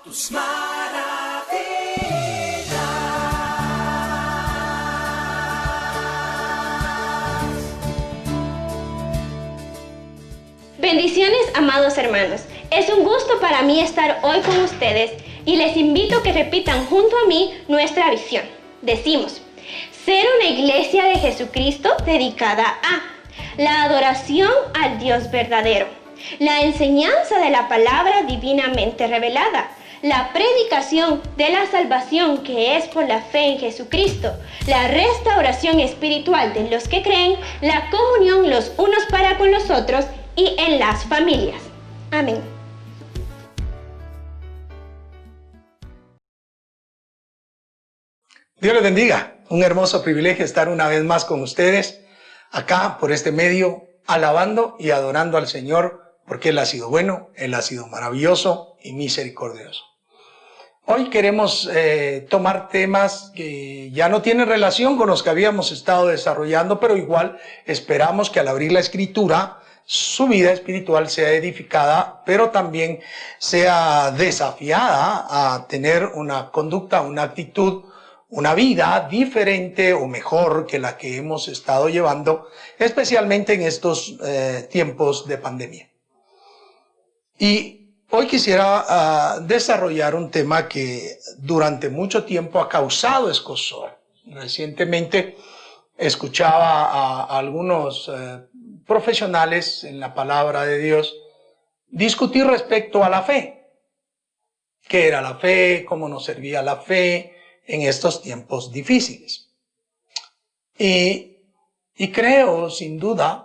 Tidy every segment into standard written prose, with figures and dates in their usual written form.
tus maravillas. Bendiciones, amados hermanos. Es un gusto para mí estar hoy con ustedes y les invito a que repitan junto a mí nuestra visión. Decimos, ser una iglesia de Jesucristo dedicada a la adoración al Dios verdadero, la enseñanza de la palabra divinamente revelada, la predicación de la salvación que es por la fe en Jesucristo, la restauración espiritual de los que creen, la comunión los unos para con los otros y en las familias. Amén. Dios les bendiga. Un hermoso privilegio estar una vez más con ustedes acá por este medio, alabando y adorando al Señor, porque Él ha sido bueno, Él ha sido maravilloso y misericordioso. Hoy queremos tomar temas que ya no tienen relación con los que habíamos estado desarrollando, pero igual esperamos que al abrir la Escritura, su vida espiritual sea edificada, pero también sea desafiada a tener una conducta, una actitud, una vida diferente o mejor que la que hemos estado llevando, especialmente en estos tiempos de pandemia. Y hoy quisiera desarrollar un tema que durante mucho tiempo ha causado escozor. Recientemente escuchaba a algunos profesionales en la palabra de Dios discutir respecto a la fe. ¿Qué era la fe? ¿Cómo nos servía la fe en estos tiempos difíciles? Y creo, sin duda,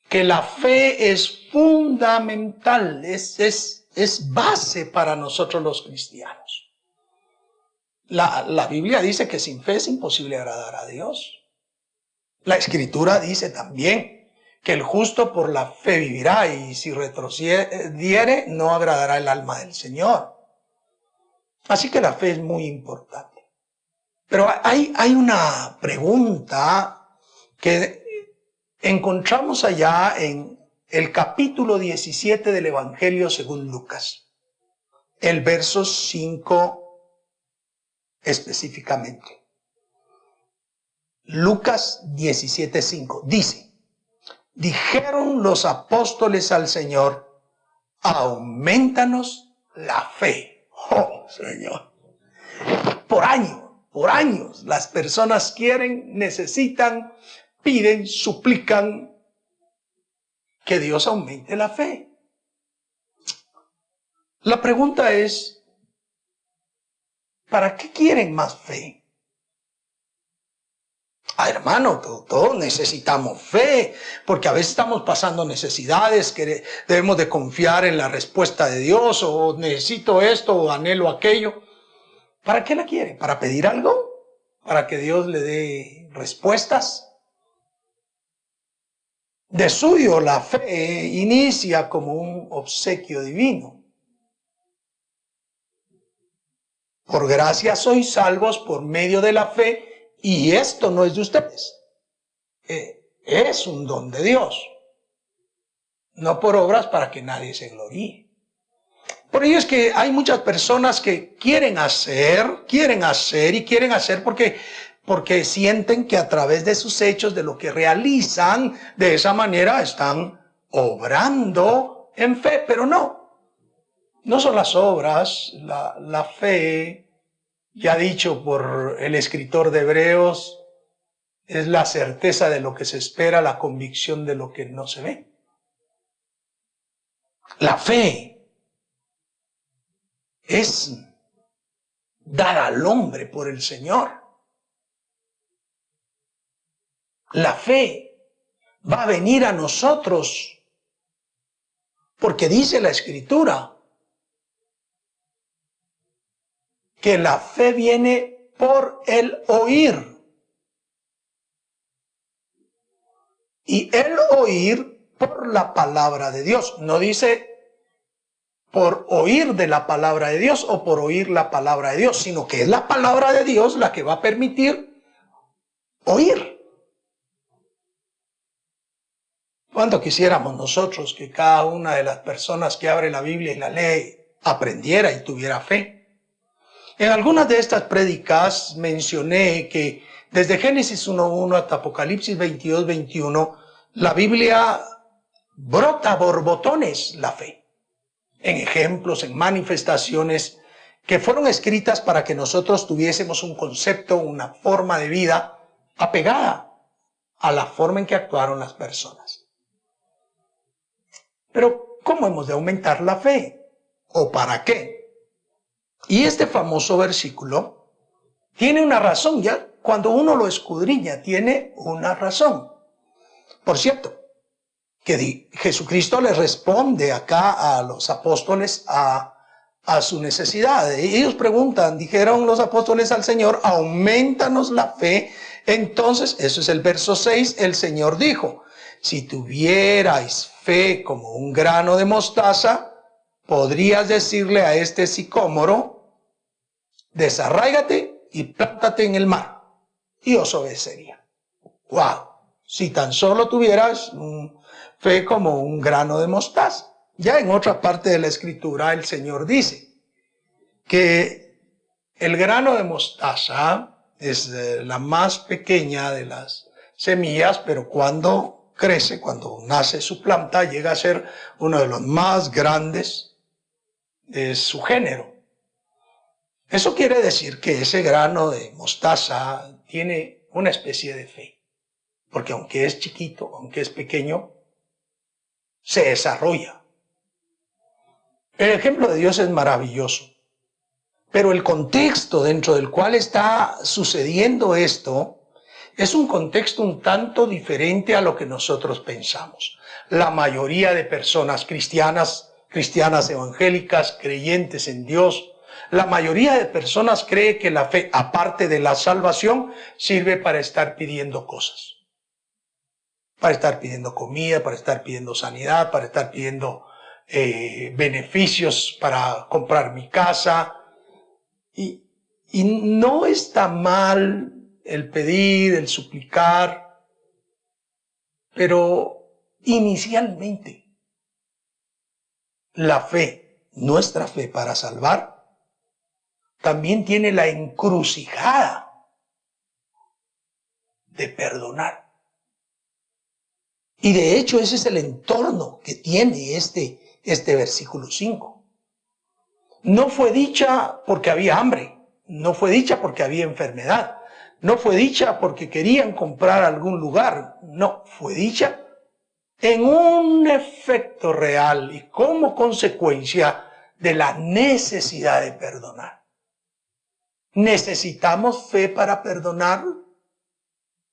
que la fe es fundamental, es base para nosotros los cristianos. La Biblia dice que sin fe es imposible agradar a Dios. La Escritura dice también que el justo por la fe vivirá y si retrocediere no agradará el alma del Señor. Así que la fe es muy importante. Pero hay una pregunta que encontramos allá en el capítulo 17 del Evangelio según Lucas, el verso 5 específicamente. Lucas 17:5 dice, dijeron los apóstoles al Señor, aumentanos la fe. Oh, Señor. Por años, las personas quieren, necesitan, piden, suplican que Dios aumente la fe. La pregunta es, ¿para qué quieren más fe? Hermano, todos necesitamos fe, porque a veces estamos pasando necesidades que debemos de confiar en la respuesta de Dios, o necesito esto, o anhelo aquello. ¿Para qué la quiere? ¿Para pedir algo? ¿Para que Dios le dé respuestas? De suyo, la fe inicia como un obsequio divino. Por gracia sois salvos por medio de la fe, y esto no es de ustedes. Es un don de Dios. No por obras para que nadie se gloríe. Por ello es que hay muchas personas que quieren hacer porque sienten que a través de sus hechos, de lo que realizan, de esa manera están obrando en fe, pero no son las obras, la fe, ya dicho por el escritor de Hebreos, es la certeza de lo que se espera, la convicción de lo que no se ve. La fe es dar al hombre por el Señor. La fe va a venir a nosotros porque dice la Escritura que la fe viene por el oír. Y el oír por la palabra de Dios. No dice por oír de la palabra de Dios o por oír la palabra de Dios, sino que es la palabra de Dios la que va a permitir oír. ¿Cuánto quisiéramos nosotros que cada una de las personas que abre la Biblia y la lee aprendiera y tuviera fe. En algunas de estas prédicas mencioné que desde Génesis 1:1 hasta Apocalipsis 22:21, la Biblia brota a borbotones la fe, en ejemplos, en manifestaciones que fueron escritas para que nosotros tuviésemos un concepto, una forma de vida apegada a la forma en que actuaron las personas. Pero, ¿cómo hemos de aumentar la fe? ¿O para qué? Y este famoso versículo tiene una razón, ya cuando uno lo escudriña, tiene una razón. Por cierto, que Jesucristo le responde acá a los apóstoles a su necesidad. Ellos preguntan, dijeron los apóstoles al Señor, aumentanos la fe. Entonces, eso es el verso 6, el Señor dijo, si tuvierais fe como un grano de mostaza, podrías decirle a este sicómoro, desarráigate y plántate en el mar, y os obedecería. ¡Wow! Si tan solo tuvieras fe como un grano de mostaza. Ya en otra parte de la Escritura el Señor dice que el grano de mostaza es la más pequeña de las semillas, pero cuando crece, cuando nace su planta, llega a ser uno de los más grandes de su género. Eso quiere decir que ese grano de mostaza tiene una especie de fe, porque aunque es chiquito, aunque es pequeño, se desarrolla. El ejemplo de Dios es maravilloso, pero el contexto dentro del cual está sucediendo esto es un contexto un tanto diferente a lo que nosotros pensamos. La mayoría de personas cristianas evangélicas, creyentes en Dios, la mayoría de personas cree que la fe, aparte de la salvación, sirve para estar pidiendo cosas. Para estar pidiendo comida, para estar pidiendo sanidad, para estar pidiendo beneficios para comprar mi casa. Y no está mal el pedir, el suplicar, pero inicialmente la fe, nuestra fe para salvar, también tiene la encrucijada de perdonar. Y de hecho ese es el entorno que tiene este versículo 5. No fue dicha porque había hambre, no fue dicha porque había enfermedad, no fue dicha porque querían comprar algún lugar, no, fue dicha en un efecto real y como consecuencia de la necesidad de perdonar. ¿Necesitamos fe para perdonar?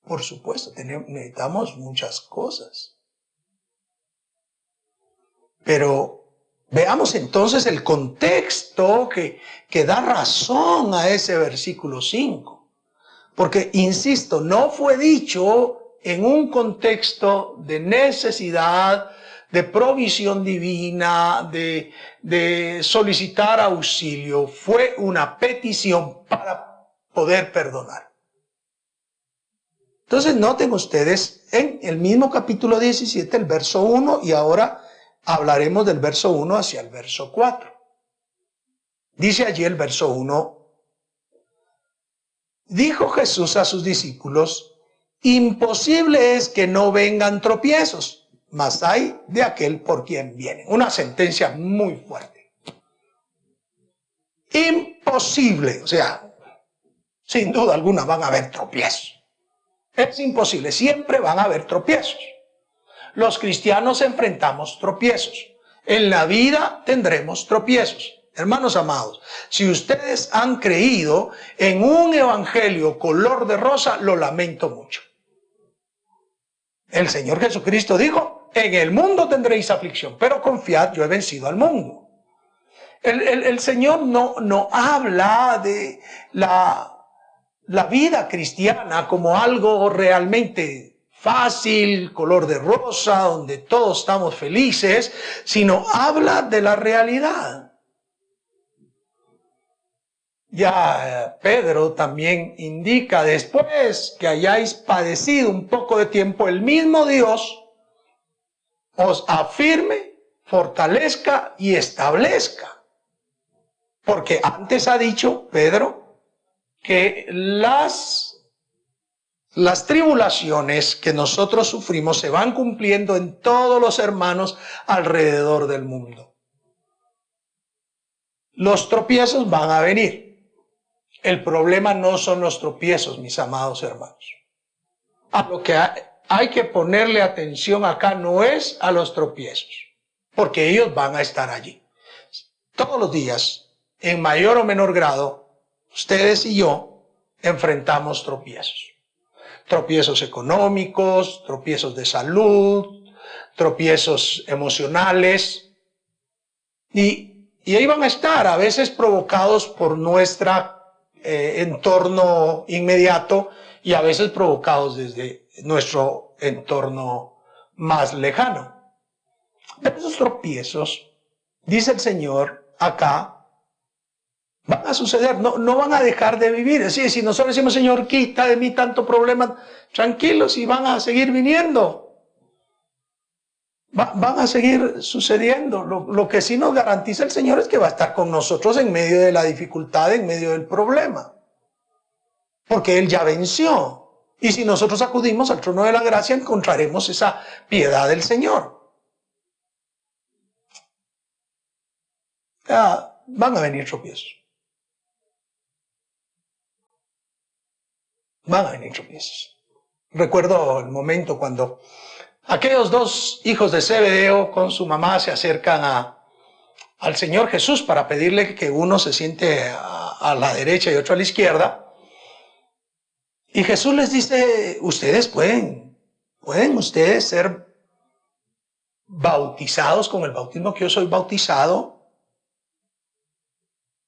Por supuesto, necesitamos muchas cosas. Pero veamos entonces el contexto que da razón a ese versículo 5. Porque, insisto, no fue dicho en un contexto de necesidad, de provisión divina, de solicitar auxilio. Fue una petición para poder perdonar. Entonces noten ustedes en el mismo capítulo 17, el verso 1, y ahora hablaremos del verso 1 hacia el verso 4. Dice allí el verso 1, dijo Jesús a sus discípulos, imposible es que no vengan tropiezos, mas hay de aquel por quien vienen. Una sentencia muy fuerte. Imposible, o sea, sin duda alguna van a haber tropiezos. Es imposible, siempre van a haber tropiezos. Los cristianos enfrentamos tropiezos. En la vida tendremos tropiezos. Hermanos amados, si ustedes han creído en un evangelio color de rosa, lo lamento mucho. El Señor Jesucristo dijo, en el mundo tendréis aflicción, pero confiad, yo he vencido al mundo. El Señor no habla de la vida cristiana como algo realmente fácil, color de rosa, donde todos estamos felices, sino habla de la realidad. Ya Pedro también indica, después que hayáis padecido un poco de tiempo, el mismo Dios os afirme, fortalezca y establezca. Porque antes ha dicho Pedro que las tribulaciones que nosotros sufrimos se van cumpliendo en todos los hermanos alrededor del mundo. Los tropiezos van a venir. El problema no son los tropiezos, mis amados hermanos. A lo que hay que ponerle atención acá no es a los tropiezos, porque ellos van a estar allí. Todos los días, en mayor o menor grado, ustedes y yo enfrentamos tropiezos. Tropiezos económicos, tropiezos de salud, tropiezos emocionales. Y ahí van a estar, a veces provocados por nuestro entorno inmediato y a veces provocados desde nuestro entorno más lejano. Pero esos tropiezos, dice el Señor acá, van a suceder, no van a dejar de vivir. Es decir, si nosotros decimos, Señor, quita de mí tanto problema, tranquilos, y van a seguir viniendo. Van a seguir sucediendo. Lo que sí nos garantiza el Señor es que va a estar con nosotros en medio de la dificultad, en medio del problema. Porque Él ya venció. Y si nosotros acudimos al trono de la gracia, encontraremos esa piedad del Señor. Van a venir tropiezos. Van a venir tropiezos. Recuerdo el momento cuando aquellos dos hijos de Zebedeo con su mamá se acercan al Señor Jesús para pedirle que uno se siente a la derecha y otro a la izquierda. Y Jesús les dice, ustedes pueden ustedes ser bautizados con el bautismo que yo soy bautizado.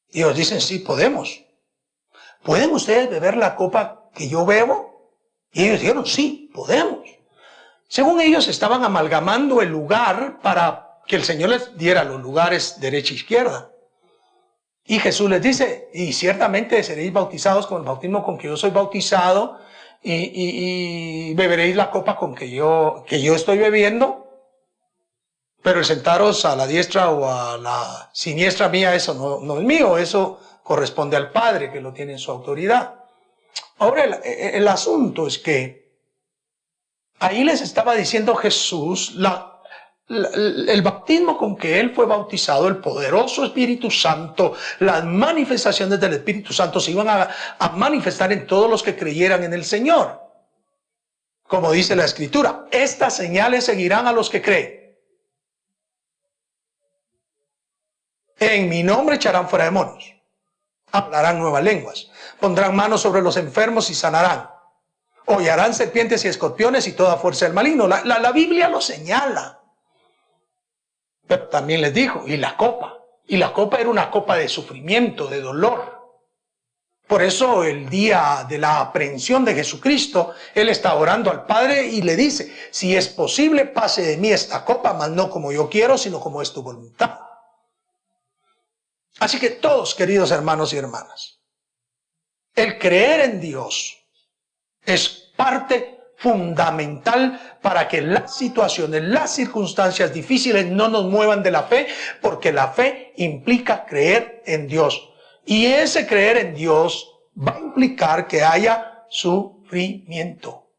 Y ellos dicen, sí, podemos. ¿Pueden ustedes beber la copa que yo bebo? Y ellos dijeron, sí, podemos. Según ellos estaban amalgamando el lugar para que el Señor les diera los lugares derecha e izquierda. Y Jesús les dice, y ciertamente seréis bautizados con el bautismo con que yo soy bautizado y beberéis la copa con que yo estoy bebiendo. Pero el sentaros a la diestra o a la siniestra mía, eso no es mío, eso corresponde al Padre que lo tiene en su autoridad. Ahora el asunto es que ahí les estaba diciendo Jesús, el bautismo con que Él fue bautizado, el poderoso Espíritu Santo, las manifestaciones del Espíritu Santo se iban a manifestar en todos los que creyeran en el Señor. Como dice la Escritura, estas señales seguirán a los que creen. En mi nombre echarán fuera demonios, hablarán nuevas lenguas, pondrán manos sobre los enfermos y sanarán, hollarán serpientes y escorpiones y toda fuerza del maligno. La Biblia lo señala. Pero también les dijo, y la copa era una copa de sufrimiento, de dolor. Por eso el día de la aprehensión de Jesucristo, Él está orando al Padre y le dice, si es posible, pase de mí esta copa, mas no como yo quiero, sino como es tu voluntad. Así que todos, queridos hermanos y hermanas, el creer en Dios es parte fundamental para que las situaciones, las circunstancias difíciles no nos muevan de la fe, porque la fe implica creer en Dios. Y ese creer en Dios va a implicar que haya sufrimiento.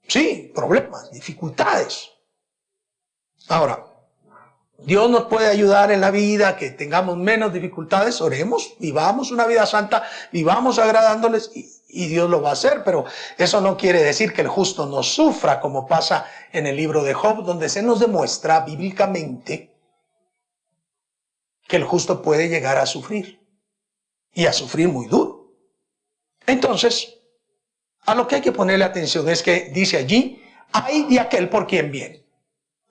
Sí, problemas, dificultades. Ahora, Dios nos puede ayudar en la vida, que tengamos menos dificultades, oremos, vivamos una vida santa, vivamos agradándoles y Dios lo va a hacer, pero eso no quiere decir que el justo no sufra, como pasa en el libro de Job, donde se nos demuestra bíblicamente que el justo puede llegar a sufrir y a sufrir muy duro. Entonces, a lo que hay que ponerle atención es que dice allí, ay de aquel por quien viene.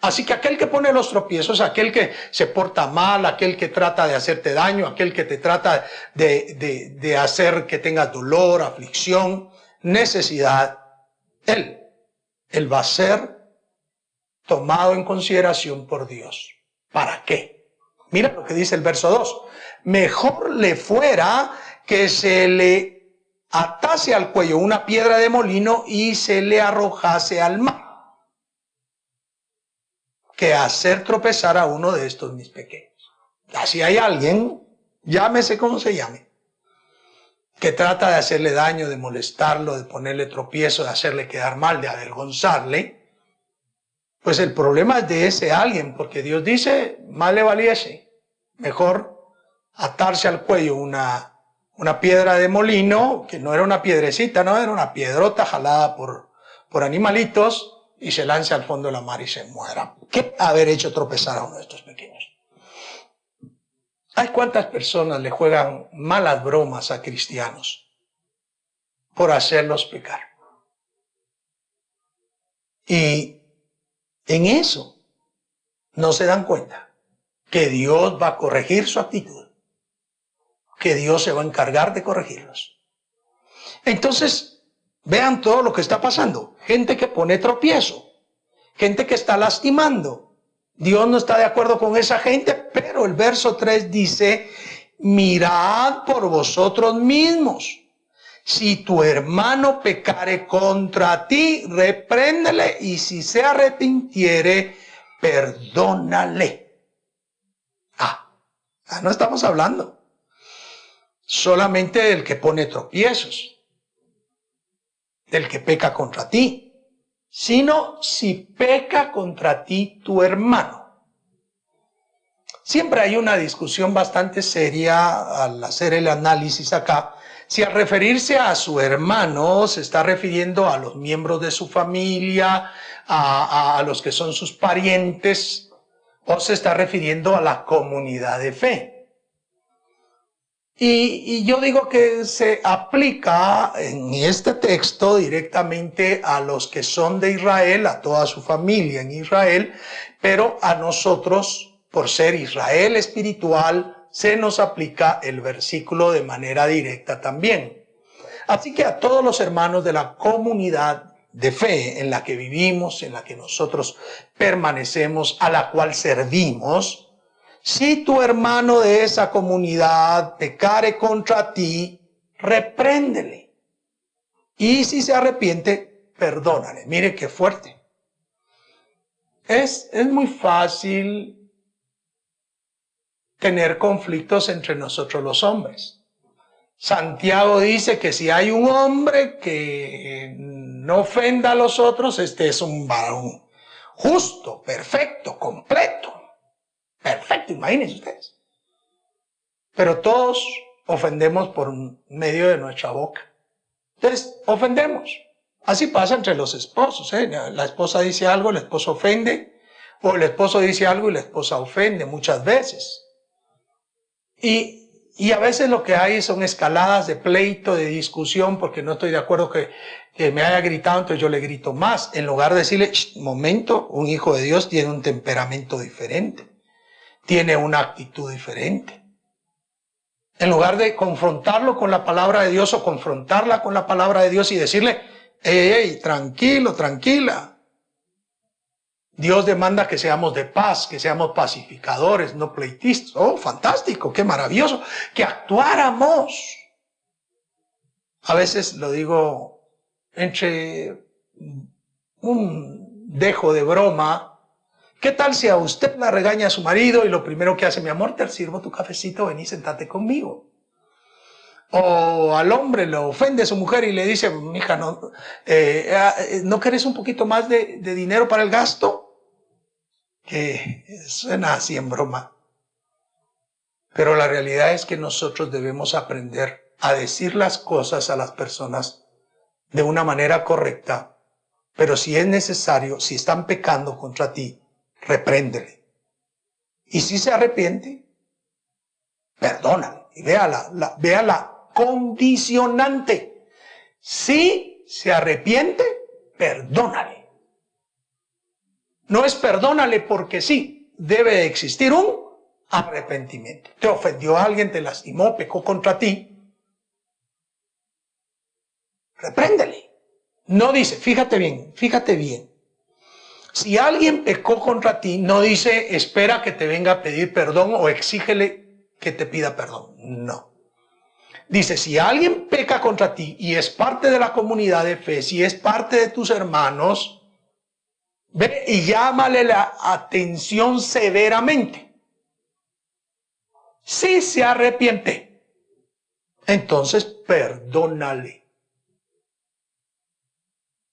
Así que aquel que pone los tropiezos, aquel que se porta mal, aquel que trata de hacerte daño, aquel que te trata de hacer que tengas dolor, aflicción, necesidad, él va a ser tomado en consideración por Dios. ¿Para qué? Mira lo que dice el verso 2. Mejor le fuera que se le atase al cuello una piedra de molino y se le arrojase al mar, que hacer tropezar a uno de estos mis pequeños. Si hay alguien llámese como se llame, que trata de hacerle daño, de molestarlo, de ponerle tropiezo, de hacerle quedar mal, de avergonzarle, pues el problema es de ese alguien, porque Dios dice, más le valiese, mejor atarse al cuello una piedra de molino, que no era una piedrecita, no, era una piedrota jalada por animalitos, y se lance al fondo de la mar y se muera. ¿Qué haber hecho tropezar a uno de estos pequeños? ¿Hay cuántas personas le juegan malas bromas a cristianos por hacerlos pecar? Y en eso no se dan cuenta que Dios va a corregir su actitud, que Dios se va a encargar de corregirlos. Entonces, vean todo lo que está pasando. Gente que pone tropiezo, gente que está lastimando. Dios no está de acuerdo con esa gente, pero el verso 3 dice, mirad por vosotros mismos. Si tu hermano pecare contra ti, repréndele, y si se arrepintiere, perdónale. No estamos hablando solamente del que pone tropiezos, del que peca contra ti, sino si peca contra ti tu hermano. Siempre hay una discusión bastante seria al hacer el análisis acá, si al referirse a su hermano se está refiriendo a los miembros de su familia, a los que son sus parientes, o se está refiriendo a la comunidad de fe. Y yo digo que se aplica en este texto directamente a los que son de Israel, a toda su familia en Israel, pero a nosotros, por ser Israel espiritual, se nos aplica el versículo de manera directa también. Así que a todos los hermanos de la comunidad de fe en la que vivimos, en la que nosotros permanecemos, a la cual servimos, si tu hermano de esa comunidad pecare contra ti, repréndele. Y si se arrepiente, perdónale. Mire qué fuerte. Es muy fácil tener conflictos entre nosotros los hombres. Santiago dice que si hay un hombre que no ofenda a los otros, este es un varón justo, perfecto, completo. Perfecto, imagínense ustedes. Pero todos ofendemos por medio de nuestra boca. Entonces, ofendemos. Así pasa entre los esposos, ¿eh? La esposa dice algo, el esposo ofende, o el esposo dice algo y la esposa ofende muchas veces. Y a veces lo que hay son escaladas de pleito, de discusión, porque no estoy de acuerdo que me haya gritado, entonces yo le grito más. En lugar de decirle, momento, un hijo de Dios tiene un temperamento diferente. Tiene una actitud diferente. En lugar de confrontarlo con la palabra de Dios o confrontarla con la palabra de Dios y decirle, hey, tranquilo, tranquila. Dios demanda que seamos de paz, que seamos pacificadores, no pleitistas. Oh, fantástico, qué maravilloso, que actuáramos. A veces lo digo entre un dejo de broma. ¿Qué tal si a usted la regaña a su marido y lo primero que hace, mi amor, te sirvo tu cafecito, ven y sentate conmigo? O al hombre lo ofende a su mujer y le dice, mija, ¿no querés un poquito más de dinero para el gasto? Que suena así en broma. Pero la realidad es que nosotros debemos aprender a decir las cosas a las personas de una manera correcta, pero si es necesario, si están pecando contra ti, repréndele. Y si se arrepiente, perdónale. Y vea la condicionante. Si se arrepiente, perdónale. No es perdónale porque sí. Debe de existir un arrepentimiento. Te ofendió a alguien, te lastimó, pecó contra ti. Repréndele. No dice, fíjate bien. Si alguien pecó contra ti, no dice, espera que te venga a pedir perdón o exígele que te pida perdón. No. Dice, si alguien peca contra ti y es parte de la comunidad de fe, si es parte de tus hermanos, ve y llámale la atención severamente. Si se arrepiente, entonces perdónale.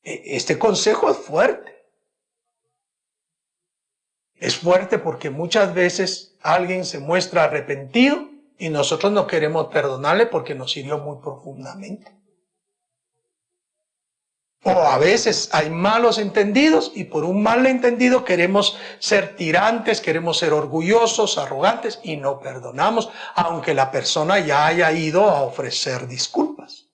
Este consejo es fuerte. Es fuerte porque muchas veces alguien se muestra arrepentido y nosotros no queremos perdonarle porque nos hirió muy profundamente. O a veces hay malos entendidos y por un mal entendido queremos ser tirantes, queremos ser orgullosos, arrogantes y no perdonamos, aunque la persona ya haya ido a ofrecer disculpas.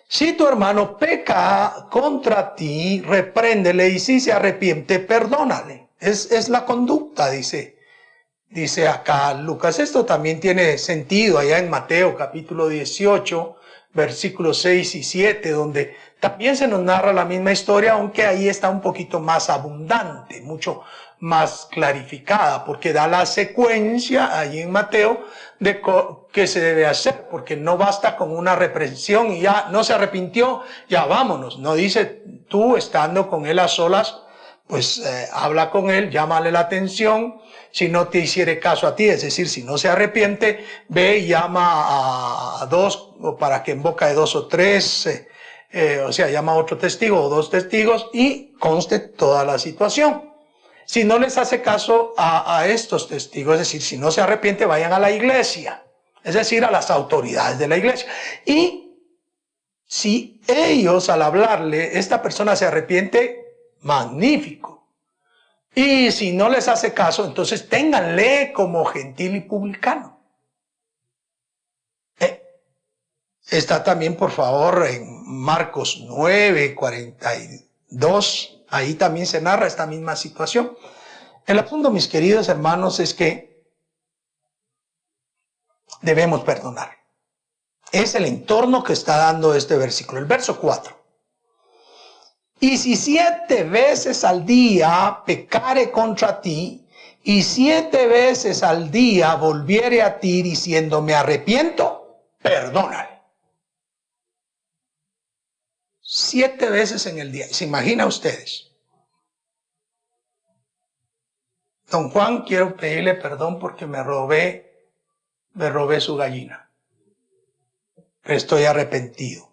Si tu hermano peca contra ti, repréndele y si se arrepiente, perdónale. Es la conducta, dice acá Lucas. Esto también tiene sentido allá en Mateo capítulo 18, versículos 6 y 7, donde también se nos narra la misma historia, aunque ahí está un poquito más abundante, mucho más clarificada, porque da la secuencia ahí en Mateo de qué se debe hacer, porque no basta con una reprensión y ya no se arrepintió, ya vámonos. No dice tú estando con él a solas, pues habla con él, llámale la atención. Si no te hiciere caso a ti, es decir, si no se arrepiente, ve y llama a dos, o para que en boca de dos o tres, o sea, llama a otro testigo o dos testigos y conste toda la situación. Si no les hace caso a estos testigos, es decir, si no se arrepiente, vayan a la iglesia, es decir, a las autoridades de la iglesia. Y si ellos al hablarle, esta persona se arrepiente, magnífico. Y si no les hace caso, entonces ténganle como gentil y publicano. Está también, por favor, en Marcos 9, 42. Ahí también se narra esta misma situación. El asunto, mis queridos hermanos, es que debemos perdonar. Es el entorno que está dando este versículo. El verso 4. Y si 7 veces al día pecare contra ti, y 7 veces al día volviere a ti diciendo me arrepiento, perdónale. 7 veces en el día. ¿Se imagina ustedes? Don Juan, quiero pedirle perdón porque me robé su gallina. Estoy arrepentido.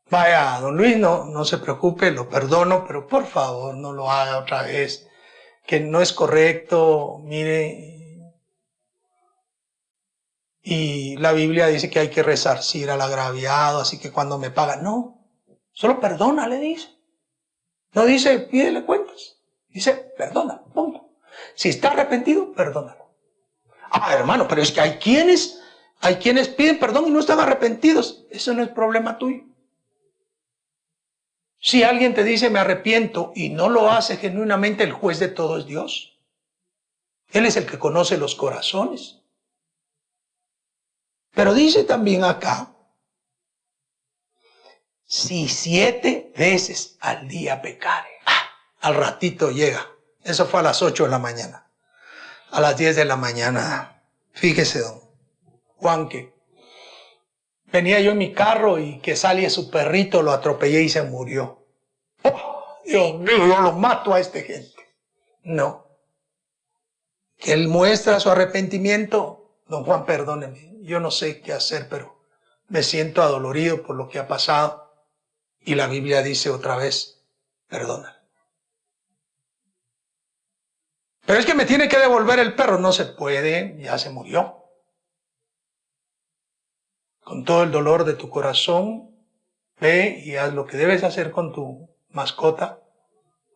Vaya, don Luis, no se preocupe, lo perdono, pero por favor no lo haga otra vez, que no es correcto, mire. Y la Biblia dice que hay que resarcir al agraviado, así que cuando me pagan, no, solo perdona, le dice. No dice, pídele cuentas, dice, perdona, punto. Si está arrepentido, perdónalo. Ah, hermano, pero es que hay quienes piden perdón y no están arrepentidos. Eso no es problema tuyo. Si alguien te dice me arrepiento y no lo hace genuinamente, el juez de todo es Dios. Él es el que conoce los corazones. Pero dice también acá, si 7 veces al día pecare, al ratito llega. Eso fue a las 8 de la mañana. A las 10 de la mañana, fíjese don Juan, que venía yo en mi carro y que sale su perrito, lo atropellé y se murió. Oh, Dios mío, yo lo mato a esta gente. No. Que él muestra su arrepentimiento. Don Juan, perdóneme, yo no sé qué hacer, pero me siento adolorido por lo que ha pasado. Y la Biblia dice otra vez, perdónale. Pero es que me tiene que devolver el perro. No se puede, ya se murió. Con todo el dolor de tu corazón, ve y haz lo que debes hacer con tu mascota,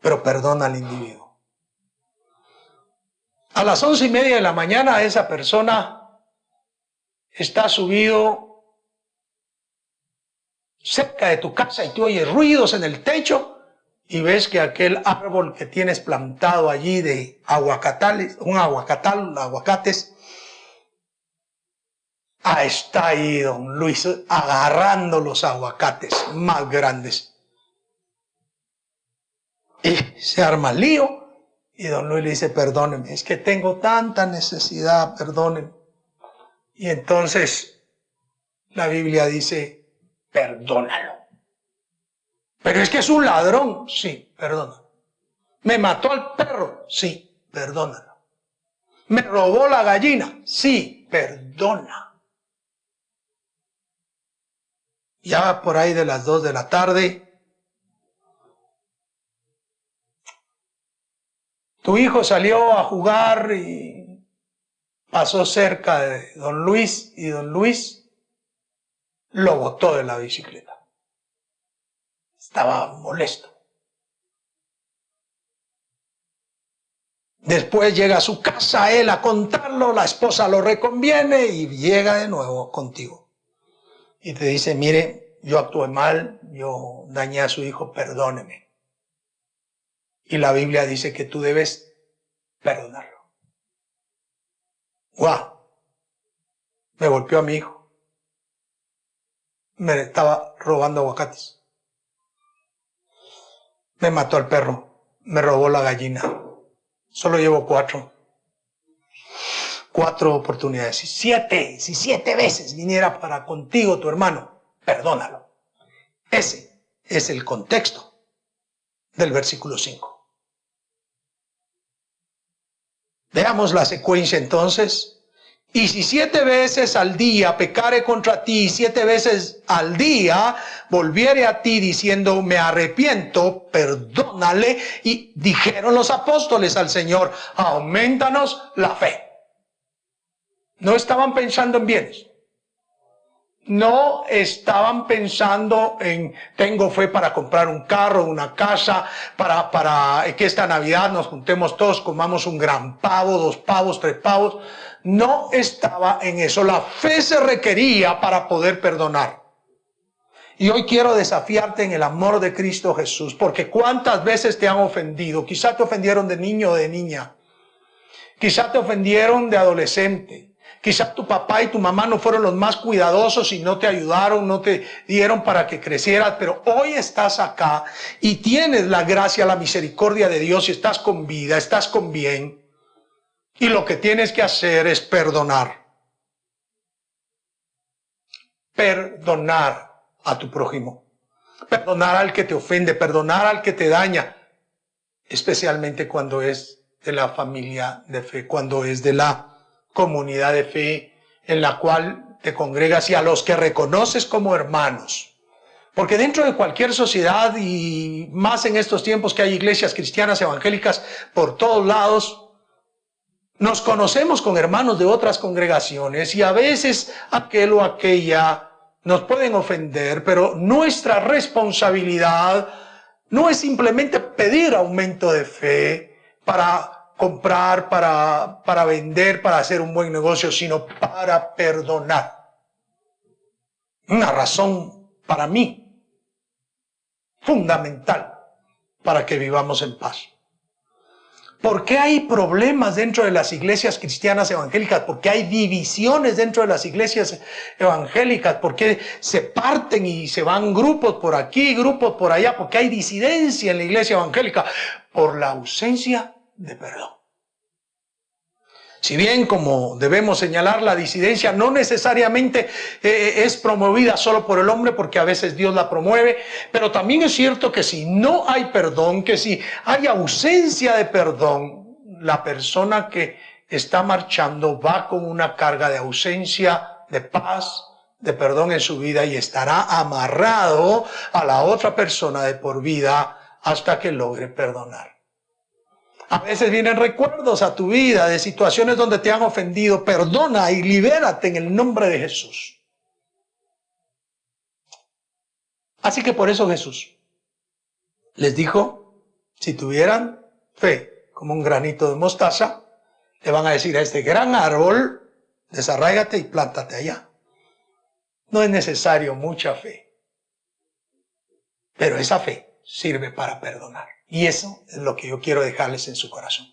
pero perdona al individuo. A las 11:30 de la mañana esa persona está subido cerca de tu casa y tú oyes ruidos en el techo y ves que aquel árbol que tienes plantado allí de aguacates, está ahí don Luis agarrando los aguacates más grandes. Y se arma el lío y don Luis le dice, perdóneme, es que tengo tanta necesidad, perdóneme. Y entonces la Biblia dice, perdónalo. Pero es que es un ladrón, sí, perdona. ¿Me mató al perro? Sí, perdónalo. ¿Me robó la gallina? Sí, perdona. Ya por ahí de las 2 de la tarde, tu hijo salió a jugar y pasó cerca de don Luis y don Luis lo botó de la bicicleta. Estaba molesto. Después llega a su casa él a contarlo, la esposa lo reconviene y llega de nuevo contigo. Y te dice, mire, yo actué mal, yo dañé a su hijo, perdóneme. Y la Biblia dice que tú debes perdonarlo. ¡Guau! Me golpeó a mi hijo. Me estaba robando aguacates. Me mató al perro. Me robó la gallina. Solo llevo 4. 4 oportunidades. Si 7 veces viniera para contigo tu hermano, perdónalo. Ese es el contexto del versículo 5. Veamos la secuencia entonces. Y si 7 veces al día pecare contra ti, 7 veces al día volviere a ti diciendo, me arrepiento, perdónale. Y dijeron los apóstoles al Señor, aumentanos la fe. No estaban pensando en bienes. No estaban pensando en, tengo fe para comprar un carro, una casa, para que esta Navidad nos juntemos todos, comamos un gran pavo, 2 pavos, 3 pavos. No estaba en eso. La fe se requería para poder perdonar. Y hoy quiero desafiarte en el amor de Cristo Jesús, porque cuántas veces te han ofendido. Quizá te ofendieron de niño o de niña. Quizá te ofendieron de adolescente. Quizá tu papá y tu mamá no fueron los más cuidadosos y no te ayudaron, no te dieron para que crecieras, pero hoy estás acá y tienes la gracia, la misericordia de Dios y estás con vida, estás con bien. Y lo que tienes que hacer es perdonar. Perdonar a tu prójimo. Perdonar al que te ofende, perdonar al que te daña. Especialmente cuando es de la familia de fe, cuando es de la comunidad de fe en la cual te congregas y a los que reconoces como hermanos. Porque dentro de cualquier sociedad y más en estos tiempos que hay iglesias cristianas evangélicas por todos lados, nos conocemos con hermanos de otras congregaciones y a veces aquel o aquella nos pueden ofender, pero nuestra responsabilidad no es simplemente pedir aumento de fe para comprar, para vender, para hacer un buen negocio, sino para perdonar. Una razón para mí fundamental para que vivamos en paz. ¿Por qué hay problemas dentro de las iglesias cristianas evangélicas? ¿Por qué hay divisiones dentro de las iglesias evangélicas? ¿Por qué se parten y se van grupos por aquí, grupos por allá? ¿Por qué hay disidencia en la iglesia evangélica? Por la ausencia de perdón. Si bien, como debemos señalar, la disidencia no necesariamente es promovida solo por el hombre, porque a veces Dios la promueve, pero también es cierto que si no hay perdón, que si hay ausencia de perdón, la persona que está marchando va con una carga de ausencia de paz, de perdón en su vida y estará amarrado a la otra persona de por vida hasta que logre perdonar. A veces vienen recuerdos a tu vida de situaciones donde te han ofendido. Perdona y libérate en el nombre de Jesús. Así que por eso Jesús les dijo, si tuvieran fe como un granito de mostaza, le van a decir a este gran árbol, desarráigate y plántate allá. No es necesario mucha fe, pero esa fe sirve para perdonar. Y eso es lo que yo quiero dejarles en su corazón.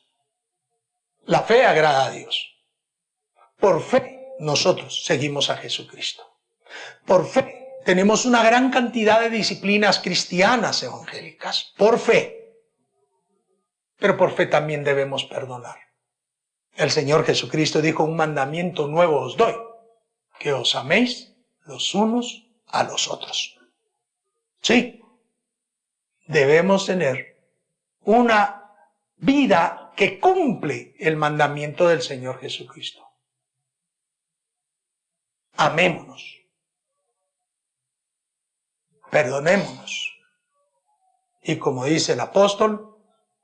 La fe agrada a Dios. Por fe nosotros seguimos a Jesucristo. Por fe tenemos una gran cantidad de disciplinas cristianas evangélicas. Por fe. Pero por fe también debemos perdonar. El Señor Jesucristo dijo, un mandamiento nuevo os doy, que os améis los unos a los otros. Sí, debemos tener una vida que cumple el mandamiento del Señor Jesucristo. Amémonos. Perdonémonos. Y como dice el apóstol,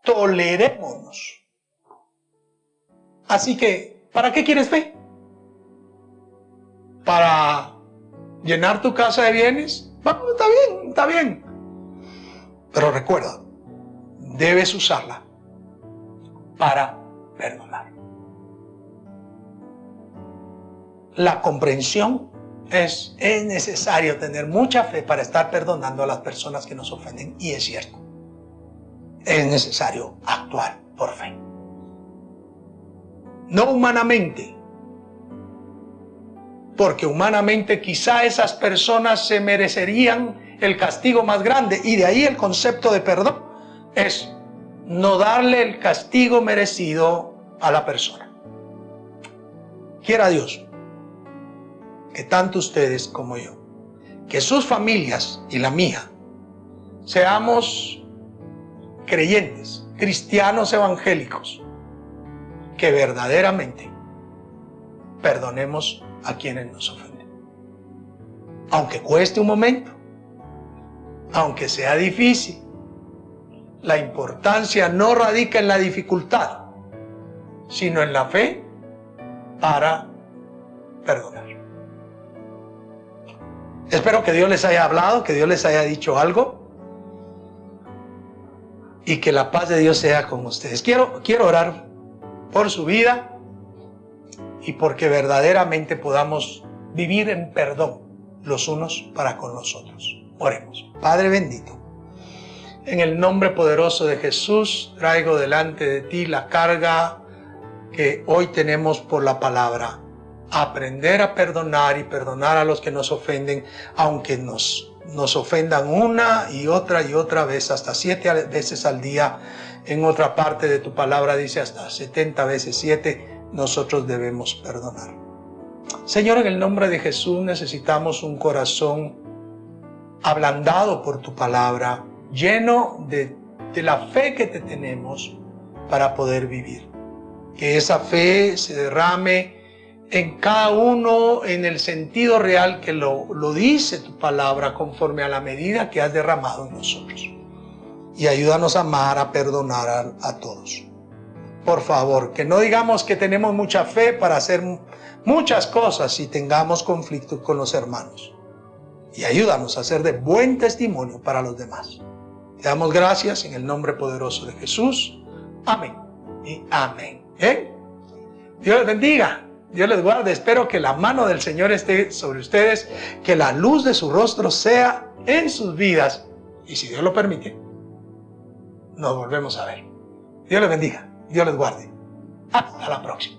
tolerémonos. Así que, ¿para qué quieres fe? ¿Para llenar tu casa de bienes? Bueno, está bien, está bien. Pero recuerda, debes usarla para perdonar. La comprensión es necesario tener mucha fe para estar perdonando a las personas que nos ofenden, y es cierto. Es necesario actuar por fe. No humanamente, porque humanamente quizá esas personas se merecerían el castigo más grande, y de ahí el concepto de perdón es no darle el castigo merecido a la persona. Quiera Dios que tanto ustedes como yo, que sus familias y la mía, seamos creyentes, cristianos evangélicos, que verdaderamente perdonemos a quienes nos ofenden. Aunque cueste un momento, aunque sea difícil, la importancia no radica en la dificultad, sino en la fe para perdonar. Espero que Dios les haya hablado, que Dios les haya dicho algo, y que la paz de Dios sea con ustedes. Quiero orar por su vida y porque verdaderamente podamos vivir en perdón los unos para con los otros. Oremos. Padre bendito, en el nombre poderoso de Jesús, traigo delante de ti la carga que hoy tenemos por la palabra. Aprender a perdonar y perdonar a los que nos ofenden, aunque nos ofendan una y otra vez, hasta 7 veces al día. En otra parte de tu palabra dice hasta 70 veces 7, nosotros debemos perdonar. Señor, en el nombre de Jesús necesitamos un corazón ablandado por tu palabra, lleno de la fe que te tenemos para poder vivir. Que esa fe se derrame en cada uno en el sentido real que lo dice tu palabra, conforme a la medida que has derramado en nosotros. Y ayúdanos a amar, a perdonar a todos. Por favor, que no digamos que tenemos mucha fe para hacer muchas cosas y tengamos conflictos con los hermanos. Y ayúdanos a ser de buen testimonio para los demás. Te damos gracias en el nombre poderoso de Jesús. Amén y amén. Dios les bendiga. Dios les guarde. Espero que la mano del Señor esté sobre ustedes, que la luz de su rostro sea en sus vidas, y si Dios lo permite, nos volvemos a ver. Dios les bendiga. Dios les guarde. Hasta la próxima.